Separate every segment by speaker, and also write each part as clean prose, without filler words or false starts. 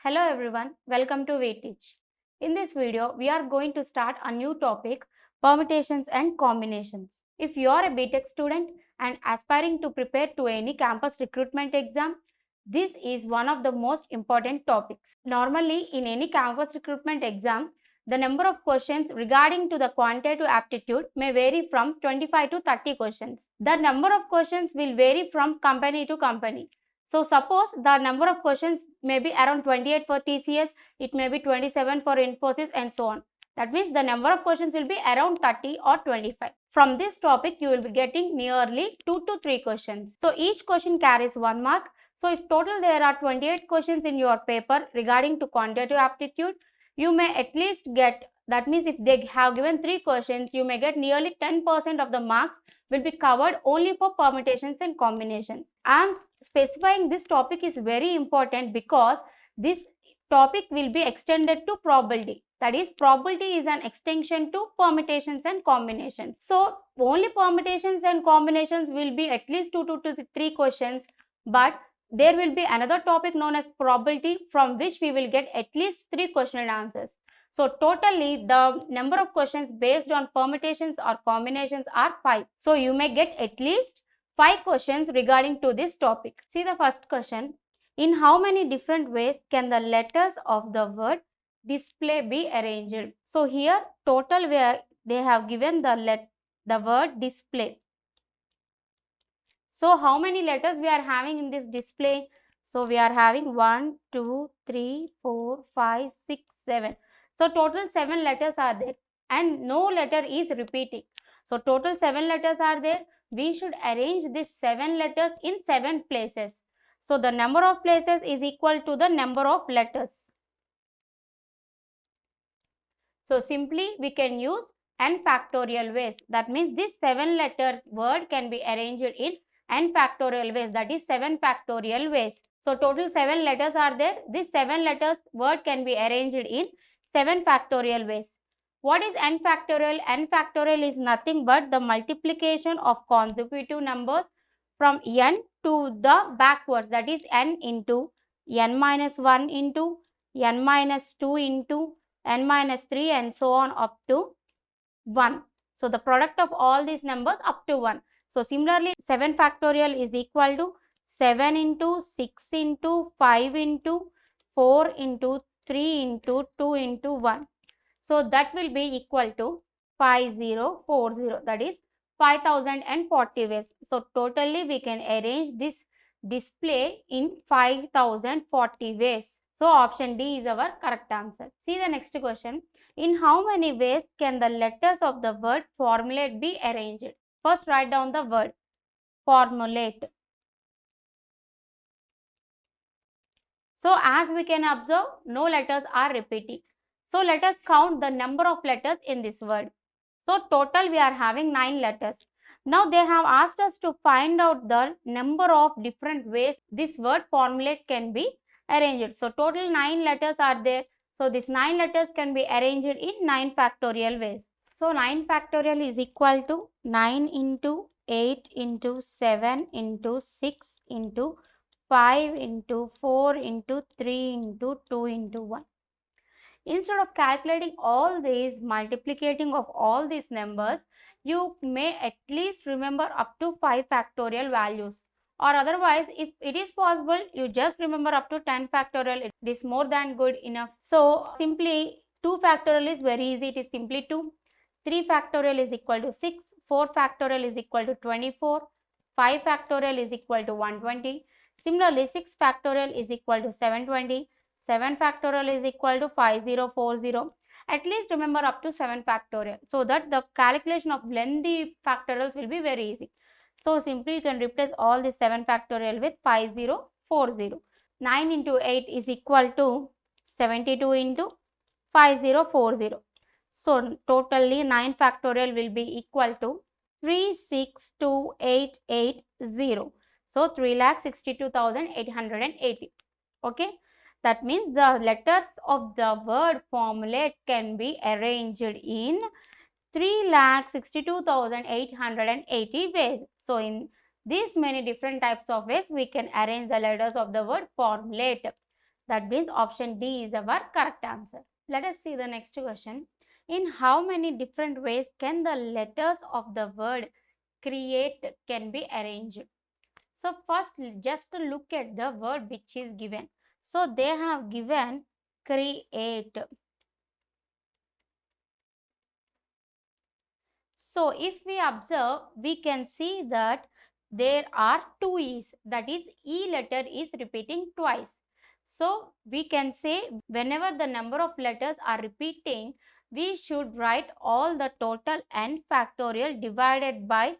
Speaker 1: Hello everyone, welcome to Veteach. In this video, we are going to start a new topic, permutations and combinations. If you are a B.TECH student and aspiring to prepare to any campus recruitment exam, this is one of the most important topics. Normally, in any campus recruitment exam, the number of questions regarding to the quantitative aptitude may vary from 25 to 30 questions. The number of questions will vary from company to company. So suppose the number of questions may be around 28 for TCS, it may be 27 for Infosys and so on. That means the number of questions will be around 30 or 25. From this topic, you will be getting nearly 2 to 3 questions. So each question carries 1 mark. So if total there are 28 questions in your paper regarding to quantitative aptitude, you may at least get, that means if they have given 3 questions, you may get nearly 10% of the marks will be covered only for permutations and combinations. I am specifying this topic is very important because this topic will be extended to probability. That is, probability is an extension to permutations and combinations. So only permutations and combinations will be at least 2 to 3 questions, but there will be another topic known as probability, from which we will get at least 3 question and answers. So totally the number of questions based on permutations or combinations are 5. So you may get at least 5 questions regarding to this topic. See the first question. In how many different ways can the letters of the word display be arranged? So here total where they have given the word display. So how many letters we are having in this display? So we are having 1, 2, 3, 4, 5, 6, 7. So total 7 letters are there and no letter is repeating. So total 7 letters are there. We should arrange these 7 letters in 7 places. So the number of places is equal to the number of letters. So simply we can use n factorial ways. That means this 7 letter word can be arranged in n factorial ways, that is 7 factorial ways. So total 7 letters are there. This 7 letters word can be arranged in 7 factorial ways. What is n factorial? N factorial is nothing but the multiplication of consecutive numbers from n to the backwards, that is n into n minus 1 into n minus 2 into n minus 3 and so on up to 1. So the product of all these numbers up to 1. So similarly 7 factorial is equal to 7 into 6 into 5 into 4 into 3 into 2 into 1. So that will be equal to 5040, that is 5040 ways. So totally we can arrange this display in 5040 ways. So option D is our correct answer. See the next question. In how many ways can the letters of the word formulate be arranged? First write down the word formulate. So as we can observe, no letters are repeating. So let us count the number of letters in this word. So total we are having 9 letters. Now they have asked us to find out the number of different ways this word formulate can be arranged. So total 9 letters are there. So these 9 letters can be arranged in 9 factorial ways. So 9 factorial is equal to 9 into 8 into 7 into 6 into 5 into 4 into 3 into 2 into 1. Instead of calculating all these, multiplicating of all these numbers, you may at least remember up to 5 factorial values. Or otherwise, if it is possible, you just remember up to 10 factorial. It is more than good enough. So simply 2 factorial is very easy. It is simply 2. 3 factorial is equal to 6. 4 factorial is equal to 24. 5 factorial is equal to 120. Similarly, 6 factorial is equal to 720. 7 factorial is equal to 5040. At least remember up to 7 factorial, so that the calculation of lengthy factorials will be very easy. So simply you can replace all the 7 factorial with 5040. 9 into 8 is equal to 72 into 5040. So totally 9 factorial will be equal to 362,880. So 3,62,880. Okay. That means the letters of the word formulate can be arranged in 3,62,880 ways. So in these many different types of ways we can arrange the letters of the word formulate. That means option D is our correct answer. Let us see the next question. In how many different ways can the letters of the word create can be arranged? So first just look at the word which is given. So they have given create. So if we observe, we can see that there are two E's, that is E letter is repeating twice. So we can say whenever the number of letters are repeating, we should write all the total n factorial divided by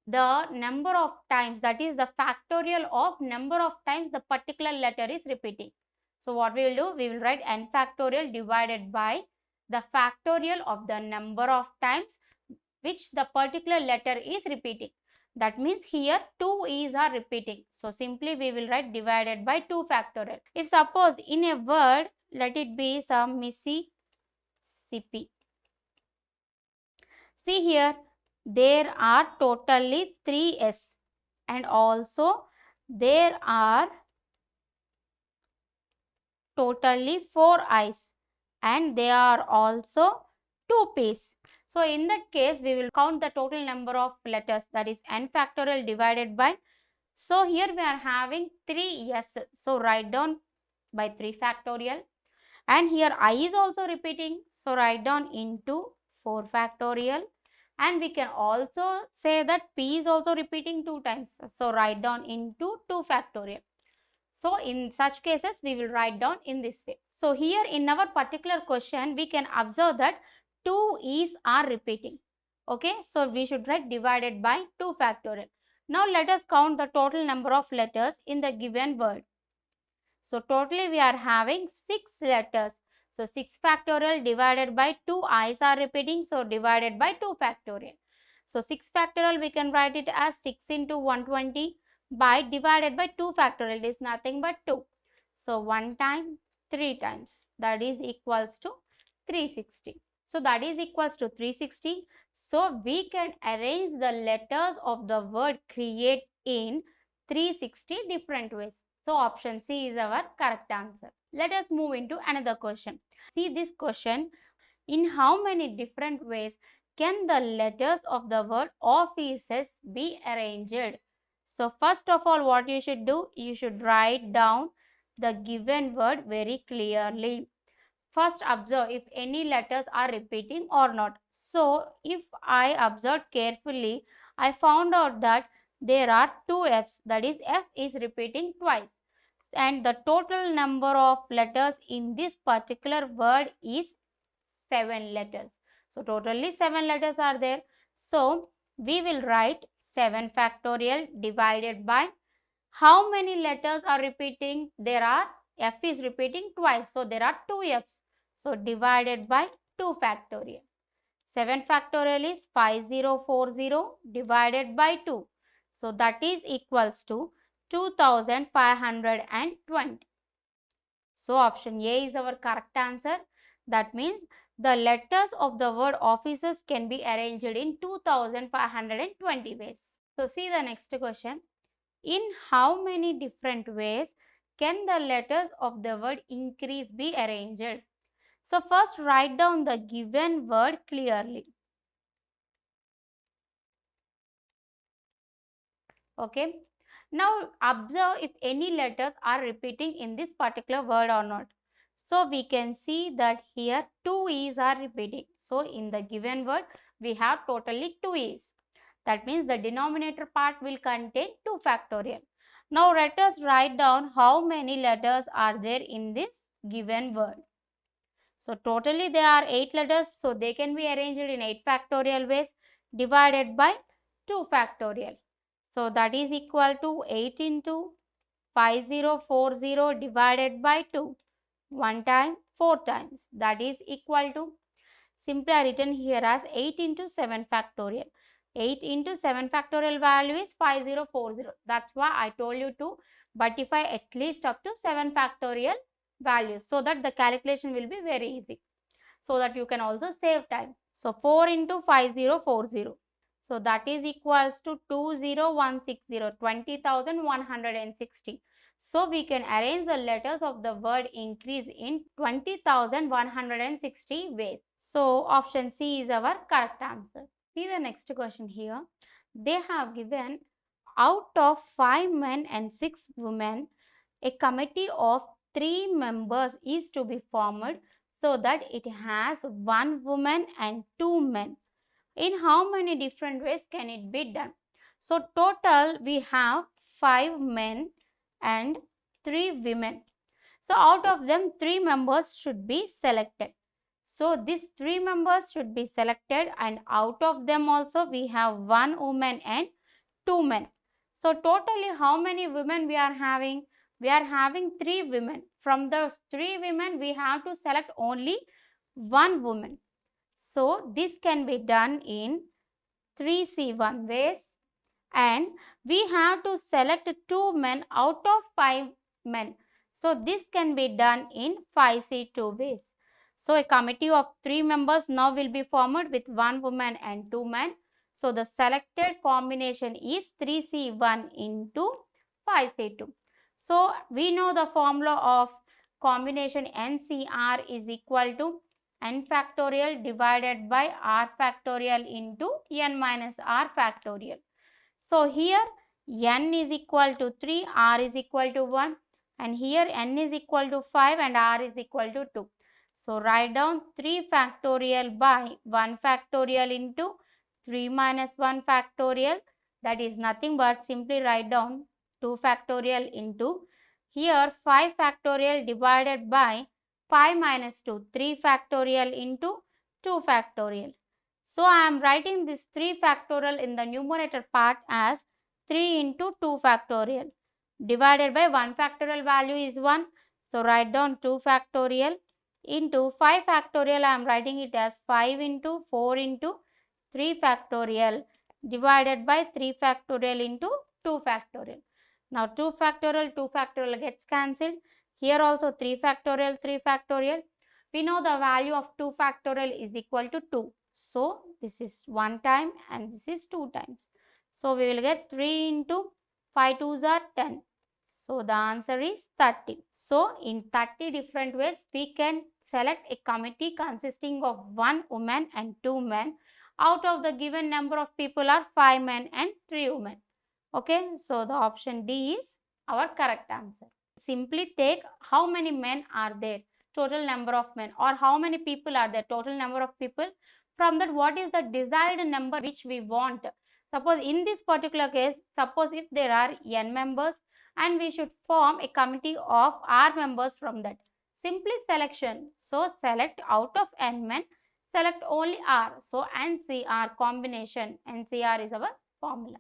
Speaker 1: the number of times, that is the factorial of number of times the particular letter is repeating. So what we will do, we will write n factorial divided by the factorial of the number of times which the particular letter is repeating. That means here 2 E's are repeating. So simply we will write divided by 2 factorial. If suppose in a word, let it be some Mississippi. See here, there are totally 3 S and also there are totally 4 I's and there are also 2 P's. So in that case, we will count the total number of letters, that is n factorial divided by. So here we are having 3 S. So write down by 3 factorial. And here I is also repeating. So write down into 4 factorial. And we can also say that P is also repeating 2 times. So write down into 2 factorial. So in such cases, we will write down in this way. So here in our particular question, we can observe that 2 E's are repeating. Okay, so we should write divided by 2 factorial. Now let us count the total number of letters in the given word. So totally we are having 6 letters. So 6 factorial divided by 2 I's are repeating. So divided by 2 factorial. So 6 factorial we can write it as 6 into 120 by divided by 2 factorial. It is nothing but 2. So 1 time 3 times, that is equals to 360. So that is equals to 360. So we can arrange the letters of the word create in 360 different ways. So option C is our correct answer. Let us move into another question. See this question. In how many different ways can the letters of the word offices be arranged? So first of all, what you should do, you should write down the given word very clearly. First observe if any letters are repeating or not. So if I observed carefully, I found out that there are 2 F's, that is F is repeating twice. And the total number of letters in this particular word is 7 letters. So totally 7 letters are there. So we will write 7 factorial divided by how many letters are repeating? There are F is repeating twice. So there are 2 F's. So divided by 2 factorial. 7 factorial is 5040 divided by 2. So that is equals to 2520. So option A is our correct answer. That means the letters of the word offices can be arranged in 2520 ways. So see the next question. In how many different ways can the letters of the word increase be arranged? So first write down the given word clearly. Okay. Now observe if any letters are repeating in this particular word or not. So we can see that here 2 E's are repeating. So in the given word we have totally 2 E's. That means the denominator part will contain 2 factorial. Now let us write down how many letters are there in this given word. So totally there are 8 letters. So they can be arranged in 8 factorial ways divided by 2 factorial. So that is equal to 8 into 5040 divided by 2. 1 time 4 times. That is equal to, simply I written here as 8 into 7 factorial. 8 into 7 factorial value is 5040. That's why I told you to multiply at least up to 7 factorial values so that the calculation will be very easy. So that you can also save time. So 4 into 5040. So that is equals to 20160, 20,160. So we can arrange the letters of the word increase in 20,160 ways. So option C is our correct answer. See the next question here. They have given out of 5 men and 6 women, a committee of 3 members is to be formed so that it has 1 woman and 2 men. In how many different ways can it be done? So total we have 5 men and 3 women. So out of them 3 members should be selected. So these 3 members should be selected, and out of them also we have 1 woman and 2 men. So totally how many women we are having? We are having 3 women. From those 3 women we have to select only 1 woman. So this can be done in 3C1 ways, and we have to select 2 men out of 5 men. So this can be done in 5C2 ways. So a committee of 3 members now will be formed with 1 woman and 2 men. So the selected combination is 3C1 into 5C2. So we know the formula of combination NCR is equal to n factorial divided by r factorial into n minus r factorial. So here n is equal to 3, r is equal to 1, and here n is equal to 5 and r is equal to 2. So write down 3 factorial by 1 factorial into 3 minus 1 factorial, that is nothing but simply write down 2 factorial into here 5 factorial divided by 5 minus 2, 3 factorial into 2 factorial. So I am writing this 3 factorial in the numerator part as 3 into 2 factorial divided by 1 factorial value is 1. So write down 2 factorial into 5 factorial. I am writing it as 5 into 4 into 3 factorial divided by 3 factorial into 2 factorial. Now 2 factorial gets cancelled. Here also 3 factorial, 3 factorial. We know the value of 2 factorial is equal to 2. So this is 1 time and this is 2 times. So we will get 3 into 5 2s are 10. So the answer is 30. So in 30 different ways we can select a committee consisting of 1 woman and 2 men. Out of the given number of people are 5 men and 3 women. Okay, so the option D is our correct answer. Simply take how many men are there, total number of men, or how many people are there, total number of people. From that, what is the desired number which we want? Suppose in this particular case, suppose if there are n members and we should form a committee of r members from that. Simply selection. So select out of n men, select only r. So NCR combination, NCR is our formula.